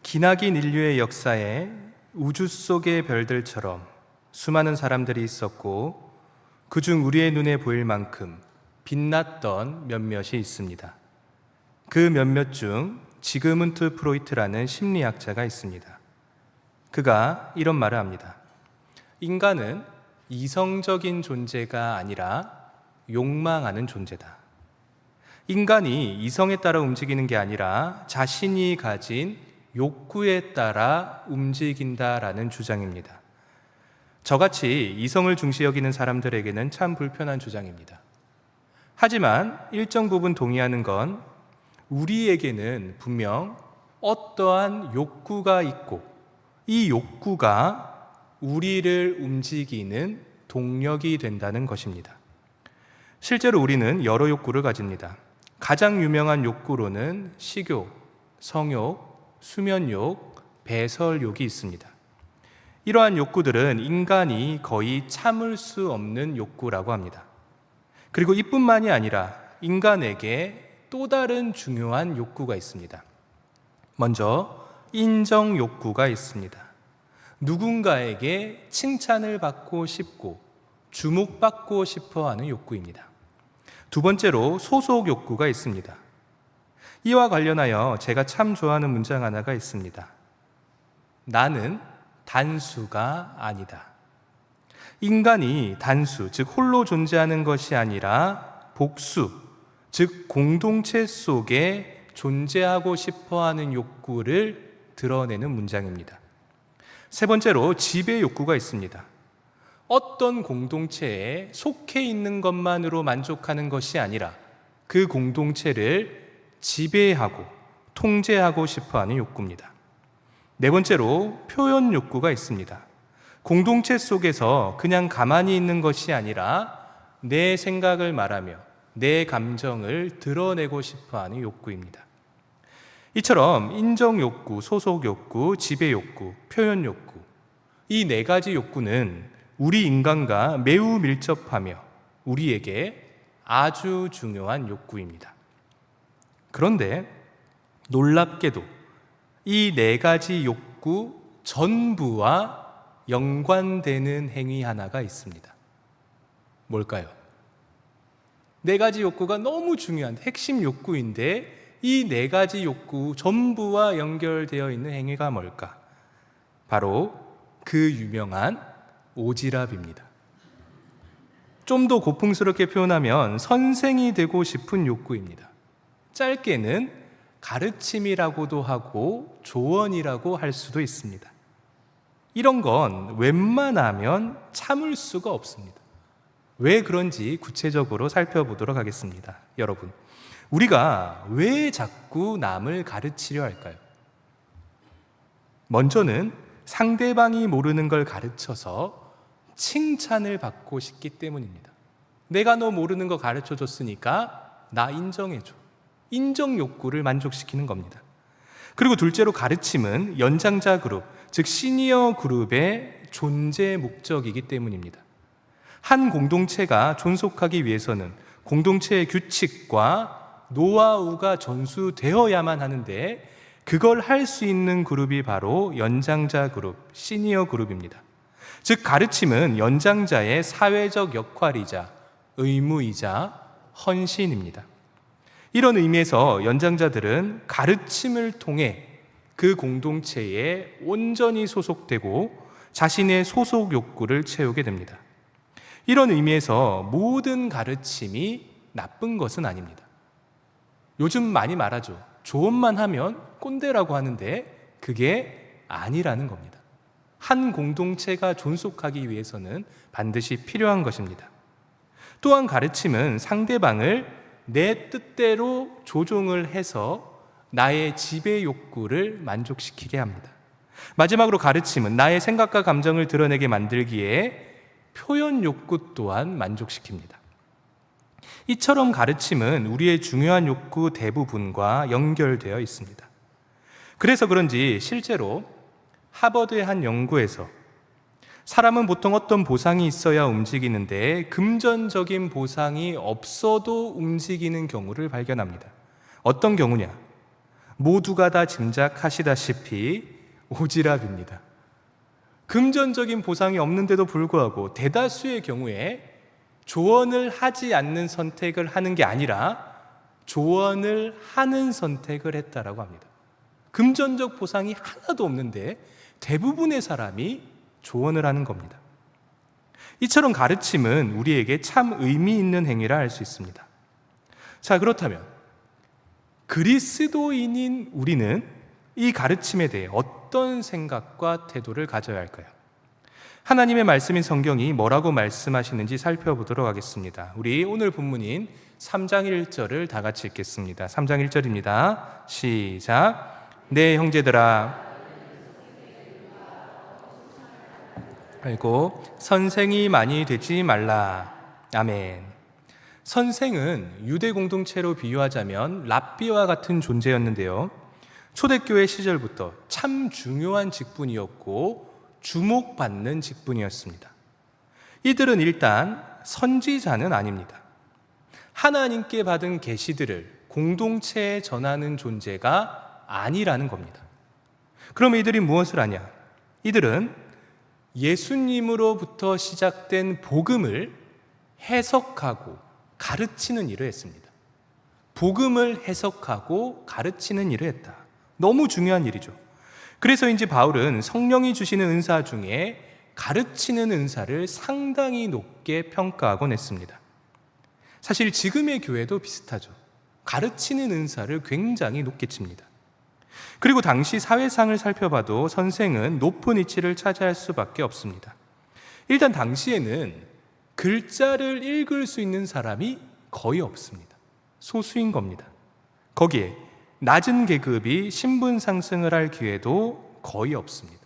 기나긴 인류의 역사에 우주 속의 별들처럼 수많은 사람들이 있었고 그중 우리의 눈에 보일 만큼 빛났던 몇몇이 있습니다. 그 몇몇 중 지그문트 프로이트라는 심리학자가 있습니다. 그가 이런 말을 합니다. 인간은 이성적인 존재가 아니라 욕망하는 존재다. 인간이 이성에 따라 움직이는 게 아니라 자신이 가진 욕구에 따라 움직인다라는 주장입니다. 저같이 이성을 중시 여기는 사람들에게는 참 불편한 주장입니다. 하지만 일정 부분 동의하는 건 우리에게는 분명 어떠한 욕구가 있고 이 욕구가 우리를 움직이는 동력이 된다는 것입니다. 실제로 우리는 여러 욕구를 가집니다. 가장 유명한 욕구로는 식욕, 성욕, 수면욕, 배설욕이 있습니다. 이러한 욕구들은 인간이 거의 참을 수 없는 욕구라고 합니다. 그리고 이뿐만이 아니라 인간에게 또 다른 중요한 욕구가 있습니다. 먼저 인정 욕구가 있습니다. 누군가에게 칭찬을 받고 싶고 주목받고 싶어 하는 욕구입니다. 두 번째로 소속 욕구가 있습니다. 이와 관련하여 제가 참 좋아하는 문장 하나가 있습니다. 나는 단수가 아니다. 인간이 단수, 즉 홀로 존재하는 것이 아니라 복수, 즉 공동체 속에 존재하고 싶어하는 욕구를 드러내는 문장입니다. 세 번째로 지배 욕구가 있습니다. 어떤 공동체에 속해 있는 것만으로 만족하는 것이 아니라 그 공동체를 지배하고 통제하고 싶어하는 욕구입니다. 네 번째로 표현 욕구가 있습니다. 공동체 속에서 그냥 가만히 있는 것이 아니라 내 생각을 말하며 내 감정을 드러내고 싶어하는 욕구입니다. 이처럼 인정 욕구, 소속 욕구, 지배 욕구, 표현 욕구, 이 네 가지 욕구는 우리 인간과 매우 밀접하며 우리에게 아주 중요한 욕구입니다. 그런데 놀랍게도 이 네 가지 욕구 전부와 연관되는 행위 하나가 있습니다. 뭘까요? 네 가지 욕구가 너무 중요한 핵심 욕구인데 이 네 가지 욕구 전부와 연결되어 있는 행위가 뭘까? 바로 그 유명한 오지랖입니다. 좀 더 고풍스럽게 표현하면 선생이 되고 싶은 욕구입니다. 짧게는 가르침이라고도 하고 조언이라고 할 수도 있습니다. 이런 건 웬만하면 참을 수가 없습니다. 왜 그런지 구체적으로 살펴보도록 하겠습니다. 여러분, 우리가 왜 자꾸 남을 가르치려 할까요? 먼저는 상대방이 모르는 걸 가르쳐서 칭찬을 받고 싶기 때문입니다. 내가 너 모르는 거 가르쳐줬으니까 나 인정해줘. 인정 욕구를 만족시키는 겁니다. 그리고 둘째로 가르침은 연장자 그룹, 즉 시니어 그룹의 존재 목적이기 때문입니다. 한 공동체가 존속하기 위해서는 공동체의 규칙과 노하우가 전수되어야만 하는데 그걸 할 수 있는 그룹이 바로 연장자 그룹, 시니어 그룹입니다. 즉 가르침은 연장자의 사회적 역할이자 의무이자 헌신입니다. 이런 의미에서 연장자들은 가르침을 통해 그 공동체에 온전히 소속되고 자신의 소속 욕구를 채우게 됩니다. 이런 의미에서 모든 가르침이 나쁜 것은 아닙니다. 요즘 많이 말하죠. 조언만 하면 꼰대라고 하는데 그게 아니라는 겁니다. 한 공동체가 존속하기 위해서는 반드시 필요한 것입니다. 또한 가르침은 상대방을 내 뜻대로 조종을 해서 나의 지배 욕구를 만족시키게 합니다. 마지막으로 가르침은 나의 생각과 감정을 드러내게 만들기에 표현 욕구 또한 만족시킵니다. 이처럼 가르침은 우리의 중요한 욕구 대부분과 연결되어 있습니다. 그래서 그런지 실제로 하버드의 한 연구에서 사람은 보통 어떤 보상이 있어야 움직이는데 금전적인 보상이 없어도 움직이는 경우를 발견합니다. 어떤 경우냐? 모두가 다 짐작하시다시피 오지랖입니다. 금전적인 보상이 없는데도 불구하고 대다수의 경우에 조언을 하지 않는 선택을 하는 게 아니라 조언을 하는 선택을 했다라고 합니다. 금전적 보상이 하나도 없는데 대부분의 사람이 조언을 하는 겁니다. 이처럼 가르침은 우리에게 참 의미 있는 행위라 할 수 있습니다. 자, 그렇다면 그리스도인인 우리는 이 가르침에 대해 어떤 생각과 태도를 가져야 할까요? 하나님의 말씀인 성경이 뭐라고 말씀하시는지 살펴보도록 하겠습니다. 우리 오늘 본문인 3장 1절을 다 같이 읽겠습니다. 3장 1절입니다. 시작. 네, 형제들아. 그리고 선생이 많이 되지 말라. 아멘. 선생은 유대 공동체로 비유하자면 랍비와 같은 존재였는데요. 초대교회 시절부터 참 중요한 직분이었고 주목받는 직분이었습니다. 이들은 일단 선지자는 아닙니다. 하나님께 받은 계시들을 공동체에 전하는 존재가 아니라는 겁니다. 그럼 이들이 무엇을 하냐? 이들은 예수님으로부터 시작된 복음을 해석하고 가르치는 일을 했습니다. 복음을 해석하고 가르치는 일을 했다. 너무 중요한 일이죠. 그래서인지 바울은 성령이 주시는 은사 중에 가르치는 은사를 상당히 높게 평가하곤 했습니다. 사실 지금의 교회도 비슷하죠. 가르치는 은사를 굉장히 높게 칩니다. 그리고 당시 사회상을 살펴봐도 선생은 높은 위치를 차지할 수밖에 없습니다. 일단 당시에는 글자를 읽을 수 있는 사람이 거의 없습니다. 소수인 겁니다. 거기에 낮은 계급이 신분 상승을 할 기회도 거의 없습니다.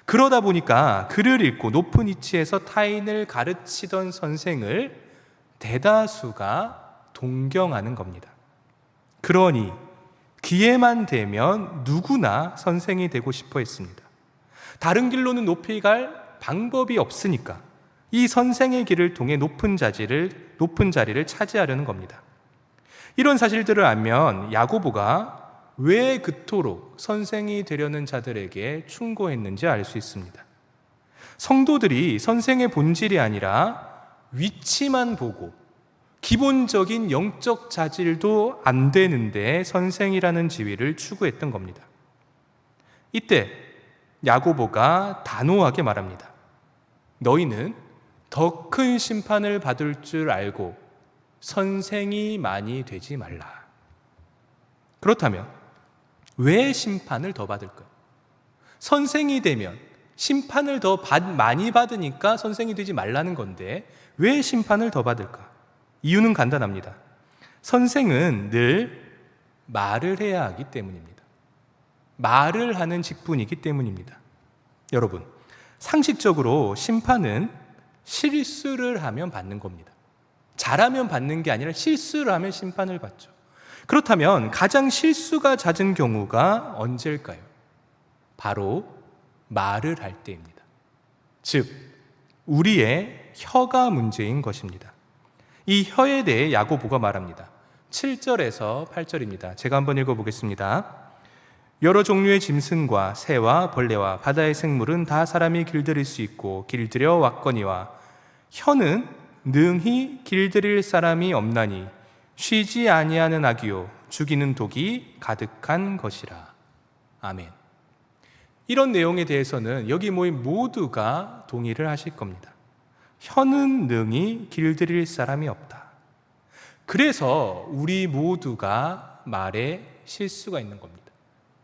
그러다 보니까 글을 읽고 높은 위치에서 타인을 가르치던 선생을 대다수가 동경하는 겁니다. 그러니 기회만 되면 누구나 선생이 되고 싶어 했습니다. 다른 길로는 높이 갈 방법이 없으니까 이 선생의 길을 통해 높은 자리를 차지하려는 겁니다. 이런 사실들을 알면 야고보가 왜 그토록 선생이 되려는 자들에게 충고했는지 알 수 있습니다. 성도들이 선생의 본질이 아니라 위치만 보고 기본적인 영적 자질도 안 되는데 선생이라는 지위를 추구했던 겁니다. 이때 야고보가 단호하게 말합니다. 너희는 더 큰 심판을 받을 줄 알고 선생이 많이 되지 말라. 그렇다면 왜 심판을 더 받을까요? 선생이 되면 심판을 더 많이 받으니까 선생이 되지 말라는 건데 왜 심판을 더 받을까? 이유는 간단합니다. 선생은 늘 말을 해야 하기 때문입니다. 말을 하는 직분이기 때문입니다. 여러분, 상식적으로 심판은 실수를 하면 받는 겁니다. 잘하면 받는 게 아니라 실수를 하면 심판을 받죠. 그렇다면 가장 실수가 잦은 경우가 언제일까요? 바로 말을 할 때입니다. 즉, 우리의 혀가 문제인 것입니다. 이 혀에 대해 야고보가 말합니다. 7절에서 8절입니다. 제가 한번 읽어보겠습니다. 여러 종류의 짐승과 새와 벌레와 바다의 생물은 다 사람이 길들일 수 있고 길들여 왔거니와 혀는 능히 길들일 사람이 없나니 쉬지 아니하는 악이요 죽이는 독이 가득한 것이라. 아멘. 이런 내용에 대해서는 여기 모인 모두가 동의를 하실 겁니다. 혀는 능히 길들일 사람이 없다. 그래서 우리 모두가 말에 실수가 있는 겁니다.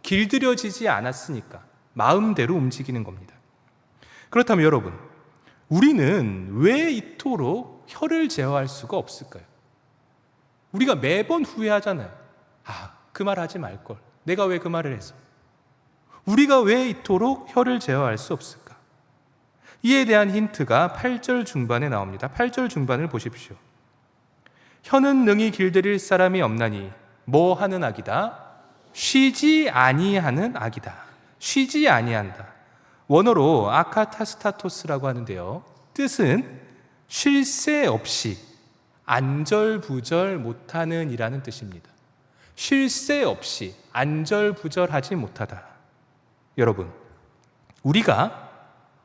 길들여지지 않았으니까 마음대로 움직이는 겁니다. 그렇다면 여러분, 우리는 왜 이토록 혀를 제어할 수가 없을까요? 우리가 매번 후회하잖아요. 그 말 하지 말걸. 내가 왜 그 말을 해서. 우리가 왜 이토록 혀를 제어할 수 없을까? 이에 대한 힌트가 8절 중반에 나옵니다. 8절 중반을 보십시오. 혀는 능히 길들일 사람이 없나니 뭐 하는 악이다? 쉬지 아니하는 악이다. 쉬지 아니한다. 원어로 아카타스타토스라고 하는데요. 뜻은 쉴 새 없이 안절부절 못하는 이라는 뜻입니다. 쉴 새 없이 안절부절하지 못하다. 여러분, 우리가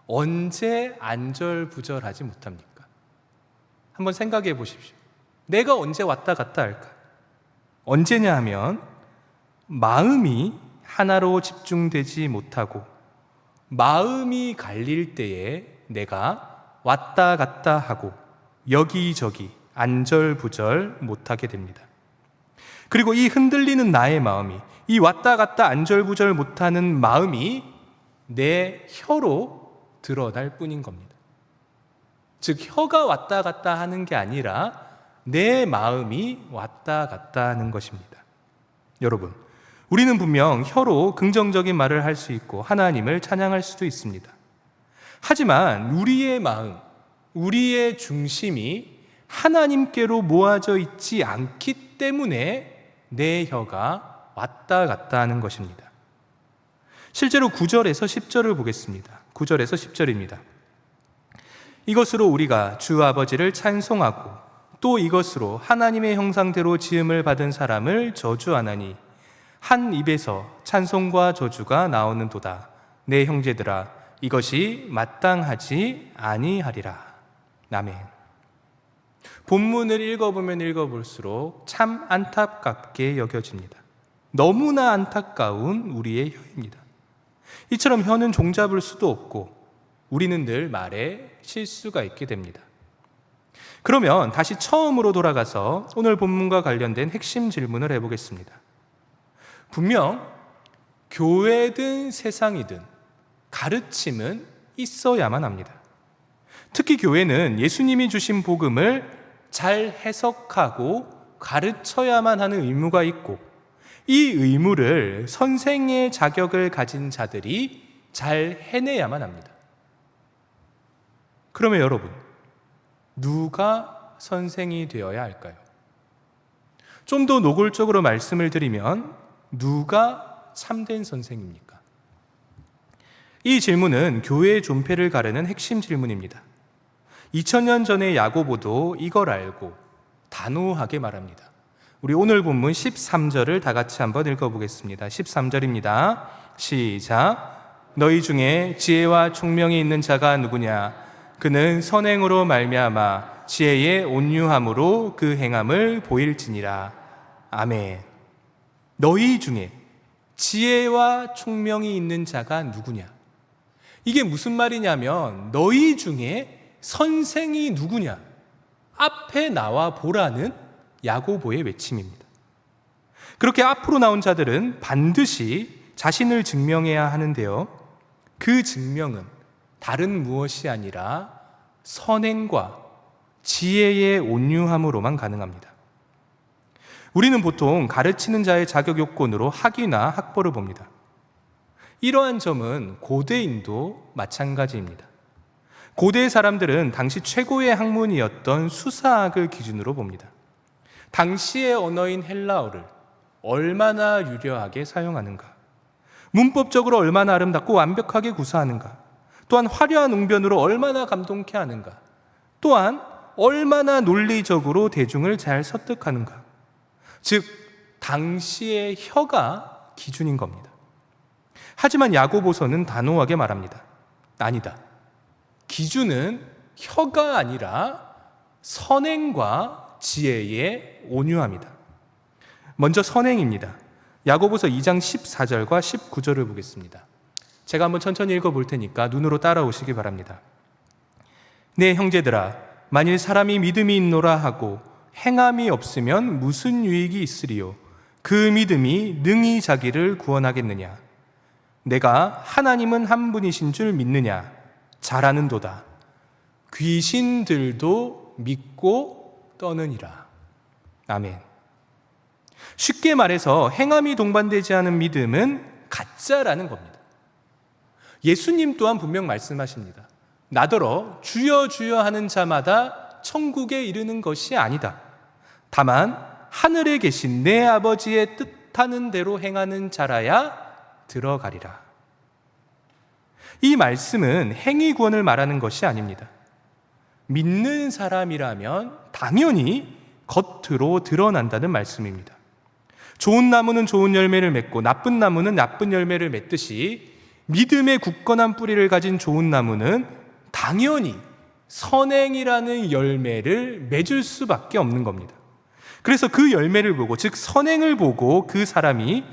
언제 안절부절하지 못합니까? 한번 생각해 보십시오. 내가 언제 왔다 갔다 할까? 언제냐 하면 마음이 하나로 집중되지 못하고 마음이 갈릴 때에 내가 왔다 갔다 하고 여기저기 안절부절 못하게 됩니다. 그리고 이 흔들리는 나의 마음이, 이 왔다 갔다 안절부절 못하는 마음이 내 혀로 드러날 뿐인 겁니다. 즉 혀가 왔다 갔다 하는 게 아니라 내 마음이 왔다 갔다 하는 것입니다. 여러분, 우리는 분명 혀로 긍정적인 말을 할 수 있고 하나님을 찬양할 수도 있습니다. 하지만 우리의 마음, 우리의 중심이 하나님께로 모아져 있지 않기 때문에 내 혀가 왔다 갔다 하는 것입니다. 실제로 9절에서 10절을 보겠습니다. 9절에서 10절입니다. 이것으로 우리가 주 아버지를 찬송하고 또 이것으로 하나님의 형상대로 지음을 받은 사람을 저주하나니 한 입에서 찬송과 저주가 나오는도다. 내 형제들아, 이것이 마땅하지 아니하리라. 아멘. 본문을 읽어보면 읽어볼수록 참 안타깝게 여겨집니다. 너무나 안타까운 우리의 혀입니다. 이처럼 혀는 종잡을 수도 없고 우리는 늘 말에 실수가 있게 됩니다. 그러면 다시 처음으로 돌아가서 오늘 본문과 관련된 핵심 질문을 해보겠습니다. 분명 교회든 세상이든 가르침은 있어야만 합니다. 특히 교회는 예수님이 주신 복음을 잘 해석하고 가르쳐야만 하는 의무가 있고 이 의무를 선생의 자격을 가진 자들이 잘 해내야만 합니다. 그러면 여러분, 누가 선생이 되어야 할까요? 좀 더 노골적으로 말씀을 드리면 누가 참된 선생입니까? 이 질문은 교회의 존폐를 가르는 핵심 질문입니다. 2000년 전의 야고보도 이걸 알고 단호하게 말합니다. 우리 오늘 본문 13절을 다 같이 한번 읽어보겠습니다. 13절입니다. 시작. 너희 중에 지혜와 총명이 있는 자가 누구냐? 그는 선행으로 말미암아 지혜의 온유함으로 그 행함을 보일지니라. 아멘. 너희 중에 지혜와 총명이 있는 자가 누구냐? 이게 무슨 말이냐면 너희 중에 선생이 누구냐? 앞에 나와 보라는 야고보의 외침입니다. 그렇게 앞으로 나온 자들은 반드시 자신을 증명해야 하는데요. 그 증명은 다른 무엇이 아니라 선행과 지혜의 온유함으로만 가능합니다. 우리는 보통 가르치는 자의 자격 요건으로 학위나 학벌을 봅니다. 이러한 점은 고대인도 마찬가지입니다. 고대의 사람들은 당시 최고의 학문이었던 수사학을 기준으로 봅니다. 당시의 언어인 헬라어를 얼마나 유려하게 사용하는가, 문법적으로 얼마나 아름답고 완벽하게 구사하는가, 또한 화려한 웅변으로 얼마나 감동케 하는가, 또한 얼마나 논리적으로 대중을 잘 설득하는가. 즉 당시의 혀가 기준인 겁니다. 하지만 야고보서는 단호하게 말합니다. 아니다. 기준은 혀가 아니라 선행과 지혜의 온유함이다. 먼저 선행입니다. 야고보서 2장 14절과 19절을 보겠습니다. 제가 한번 천천히 읽어볼 테니까 눈으로 따라오시기 바랍니다. 내 형제들아, 만일 사람이 믿음이 있노라 하고 행함이 없으면 무슨 유익이 있으리요? 그 믿음이 능히 자기를 구원하겠느냐? 내가 하나님은 한 분이신 줄 믿느냐? 잘하는도다. 귀신들도 믿고 떠느니라. 아멘. 쉽게 말해서 행함이 동반되지 않은 믿음은 가짜라는 겁니다. 예수님 또한 분명 말씀하십니다. 나더러 주여 주여 하는 자마다 천국에 이르는 것이 아니다. 다만 하늘에 계신 내 아버지의 뜻하는 대로 행하는 자라야 들어가리라. 이 말씀은 행위 구원을 말하는 것이 아닙니다. 믿는 사람이라면 당연히 겉으로 드러난다는 말씀입니다. 좋은 나무는 좋은 열매를 맺고 나쁜 나무는 나쁜 열매를 맺듯이 믿음의 굳건한 뿌리를 가진 좋은 나무는 당연히 선행이라는 열매를 맺을 수밖에 없는 겁니다. 그래서 그 열매를 보고, 즉 선행을 보고 그 사람이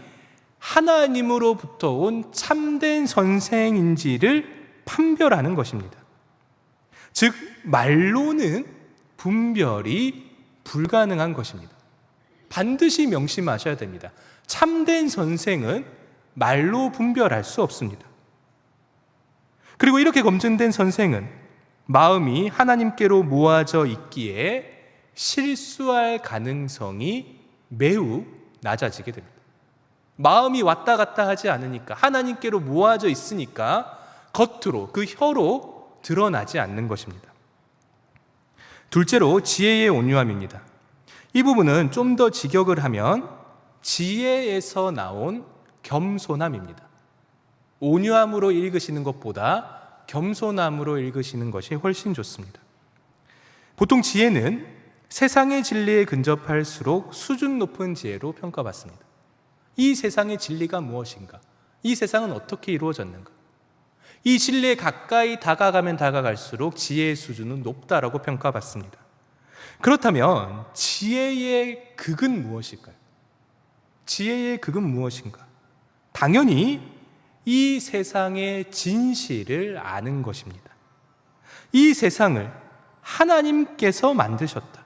하나님으로부터 온 참된 선생인지를 판별하는 것입니다. 즉 말로는 분별이 불가능한 것입니다. 반드시 명심하셔야 됩니다. 참된 선생은 말로 분별할 수 없습니다. 그리고 이렇게 검증된 선생은 마음이 하나님께로 모아져 있기에 실수할 가능성이 매우 낮아지게 됩니다. 마음이 왔다 갔다 하지 않으니까, 하나님께로 모아져 있으니까 겉으로, 그 혀로 드러나지 않는 것입니다. 둘째로 지혜의 온유함입니다. 이 부분은 좀 더 직역을 하면 지혜에서 나온 겸손함입니다. 온유함으로 읽으시는 것보다 겸손함으로 읽으시는 것이 훨씬 좋습니다. 보통 지혜는 세상의 진리에 근접할수록 수준 높은 지혜로 평가받습니다. 이 세상의 진리가 무엇인가? 이 세상은 어떻게 이루어졌는가? 이 진리에 가까이 다가가면 다가갈수록 지혜의 수준은 높다라고 평가받습니다. 그렇다면 지혜의 극은 무엇일까요? 지혜의 극은 무엇인가? 당연히 이 세상의 진실을 아는 것입니다. 이 세상을 하나님께서 만드셨다.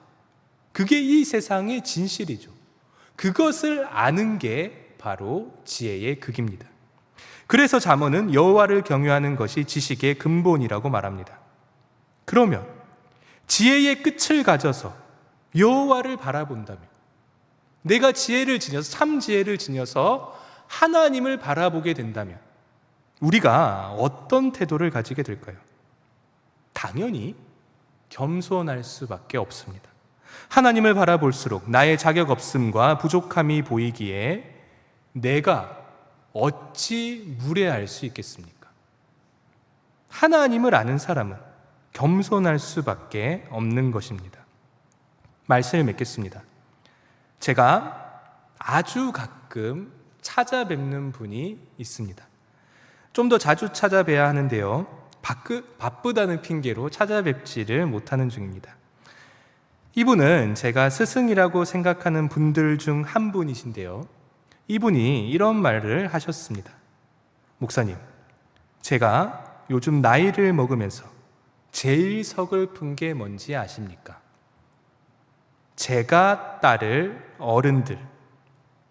그게 이 세상의 진실이죠. 그것을 아는 게 바로 지혜의 극입니다. 그래서 잠언은 여호와를 경외하는 것이 지식의 근본이라고 말합니다. 그러면 지혜의 끝을 가져서 여호와를 바라본다면, 내가 지혜를 지녀서, 참 지혜를 지녀서 하나님을 바라보게 된다면 우리가 어떤 태도를 가지게 될까요? 당연히 겸손할 수밖에 없습니다. 하나님을 바라볼수록 나의 자격 없음과 부족함이 보이기에 내가 어찌 무례할 수 있겠습니까? 하나님을 아는 사람은 겸손할 수밖에 없는 것입니다. 말씀을 맺겠습니다. 제가 아주 가끔 찾아뵙는 분이 있습니다. 좀 더 자주 찾아뵈야 하는데요, 바쁘다는 핑계로 찾아뵙지를 못하는 중입니다. 이분은 제가 스승이라고 생각하는 분들 중 한 분이신데요, 이분이 이런 말을 하셨습니다. 목사님, 제가 요즘 나이를 먹으면서 제일 서글픈 게 뭔지 아십니까? 제가 따를 어른들,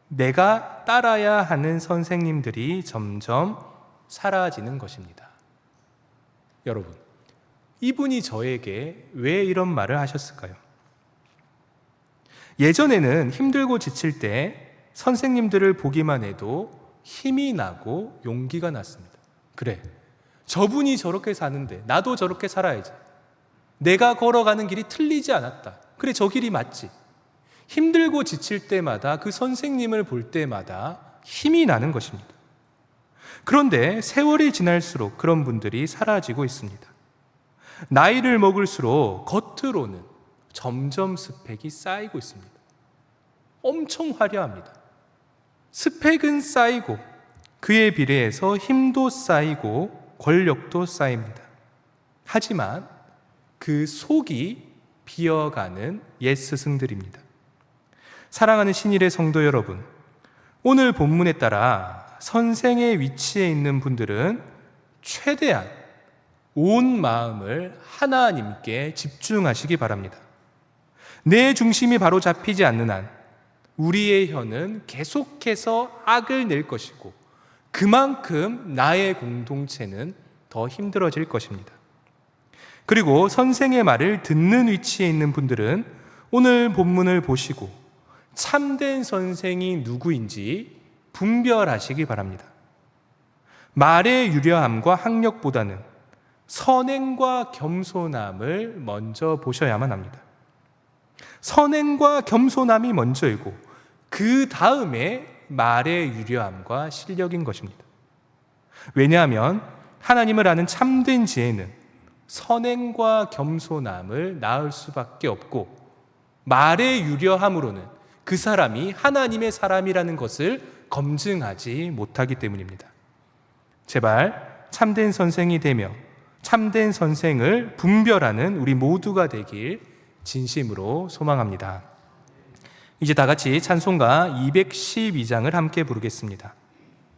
내가 따라야 하는 선생님들이 점점 사라지는 것입니다. 여러분, 이분이 저에게 왜 이런 말을 하셨을까요? 예전에는 힘들고 지칠 때 선생님들을 보기만 해도 힘이 나고 용기가 났습니다. 그래, 저분이 저렇게 사는데 나도 저렇게 살아야지. 내가 걸어가는 길이 틀리지 않았다. 그래, 저 길이 맞지. 힘들고 지칠 때마다 그 선생님을 볼 때마다 힘이 나는 것입니다. 그런데 세월이 지날수록 그런 분들이 사라지고 있습니다. 나이를 먹을수록 겉으로는 점점 스펙이 쌓이고 있습니다. 엄청 화려합니다. 스펙은 쌓이고 그에 비례해서 힘도 쌓이고 권력도 쌓입니다. 하지만 그 속이 비어가는 옛 스승들입니다. 사랑하는 신일의 성도 여러분, 오늘 본문에 따라 선생의 위치에 있는 분들은 최대한 온 마음을 하나님께 집중하시기 바랍니다. 내 중심이 바로 잡히지 않는 한 우리의 혀는 계속해서 악을 낼 것이고 그만큼 나의 공동체는 더 힘들어질 것입니다. 그리고 선생의 말을 듣는 위치에 있는 분들은 오늘 본문을 보시고 참된 선생이 누구인지 분별하시기 바랍니다. 말의 유려함과 학력보다는 선행과 겸손함을 먼저 보셔야만 합니다. 선행과 겸손함이 먼저이고 그 다음에 말의 유려함과 실력인 것입니다. 왜냐하면 하나님을 아는 참된 지혜는 선행과 겸손함을 낳을 수밖에 없고 말의 유려함으로는, 그 사람이 하나님의 사람이라는 것을 검증하지 못하기 때문입니다. 제발 참된 선생이 되며 참된 선생을 분별하는 우리 모두가 되길 진심으로 소망합니다. 이제 다 같이 찬송가 212장을 함께 부르겠습니다.